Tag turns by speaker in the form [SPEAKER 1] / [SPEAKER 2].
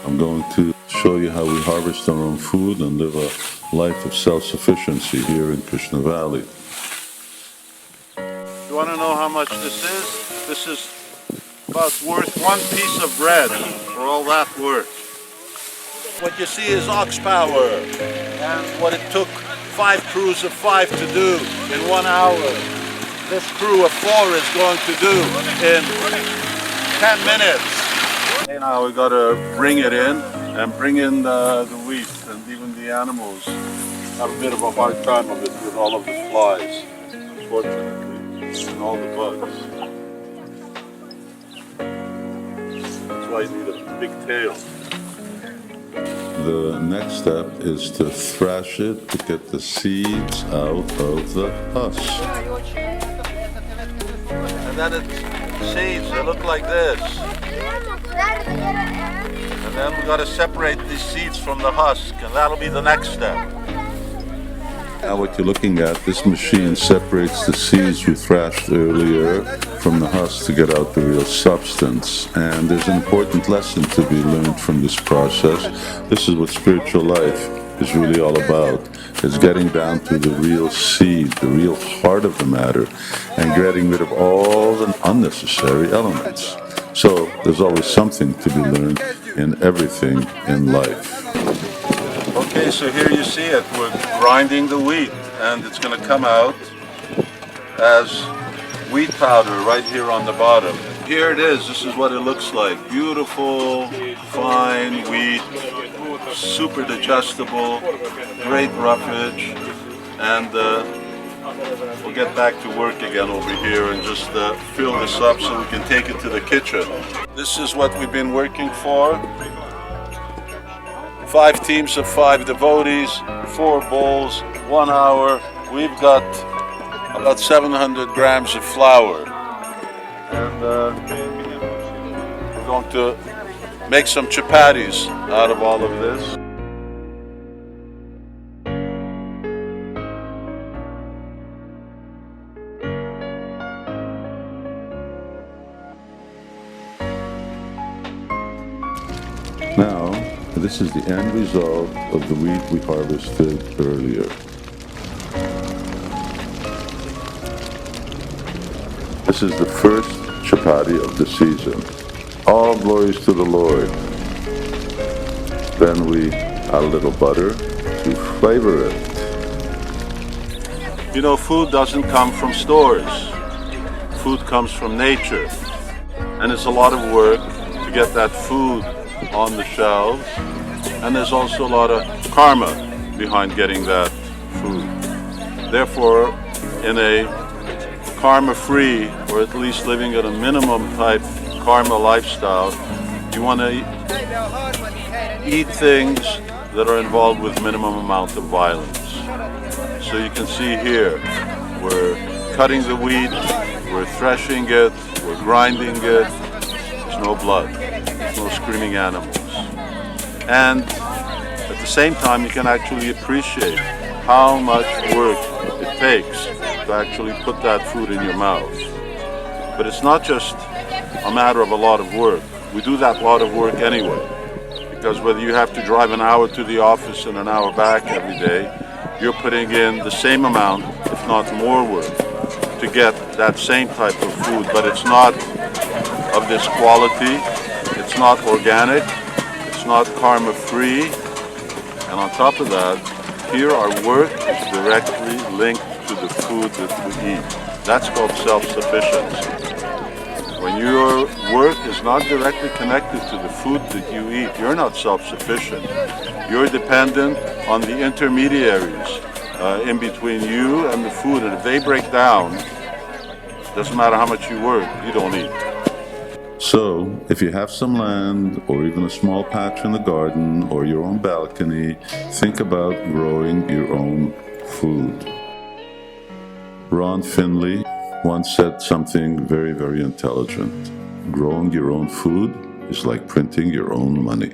[SPEAKER 1] I'm going to show you how we harvest our own food and live a life of self-sufficiency here in Krishna Valley.
[SPEAKER 2] You want to know how much this is? This is about worth one piece of bread for all that work. What you see is ox power, and what it took 5 crews of 5 to do in 1 hour, this crew of 4 is going to do in 10 minutes. Now we got to bring it in and bring in the wheat, and even the animals have a bit of a hard time of it with all of the flies, unfortunately, and all the bugs. That's why you need a big tail.
[SPEAKER 1] The next step is to thrash it to get the seeds out of the husk.
[SPEAKER 2] And then it's seeds that look like this. And then we got to separate these seeds from the husk, and that'll be the next step.
[SPEAKER 1] Now what you're looking at, this machine separates the seeds we thrashed earlier from the husk to get out the real substance. And there's an important lesson to be learned from this process. This is what spiritual life is really all about. It's getting down to the real seed, the real heart of the matter, and getting rid of all the unnecessary elements. So there's always something to be learned in everything in life.
[SPEAKER 2] Okay, so here you see it. We're grinding the wheat, and it's going to come out as wheat powder right here on the bottom. Here it is. This is what it looks like. Beautiful, fine wheat, super digestible, great roughage, and we'll get back to work again over here and just fill this up so we can take it to the kitchen. This is what we've been working for. 5 teams of 5 devotees, 4 bowls, 1 hour. We've got about 700 grams of flour. And we're going to make some chapatis out of all of this.
[SPEAKER 1] Now, this is the end result of the wheat we harvested earlier. This is the first chapati of the season. All glories to the Lord. Then we add a little butter to flavor it.
[SPEAKER 2] You know, food doesn't come from stores. Food comes from nature. And it's a lot of work to get that food on the shelves, and there's also a lot of karma behind getting that food. Therefore, in a karma-free, or at least living at a minimum type karma lifestyle, you want to eat things that are involved with minimum amount of violence. So you can see here, we're cutting the wheat, we're threshing it, we're grinding it, there's no blood. No screaming animals. And at the same time, you can actually appreciate how much work it takes to actually put that food in your mouth. But it's not just a matter of a lot of work. We do that lot of work anyway, because whether you have to drive an hour to the office and an hour back every day, you're putting in the same amount, if not more work, to get that same type of food, but it's not of this quality. It's not organic, it's not karma-free, and on top of that, here our work is directly linked to the food that we eat. That's called self-sufficiency. When your work is not directly connected to the food that you eat, you're not self-sufficient. You're dependent on the intermediaries in between you and the food, and if they break down, doesn't matter how much you work, you don't eat.
[SPEAKER 1] So, if you have some land, or even a small patch in the garden, or your own balcony, think about growing your own food. Ron Finley once said something very, very intelligent. Growing your own food is like printing your own money.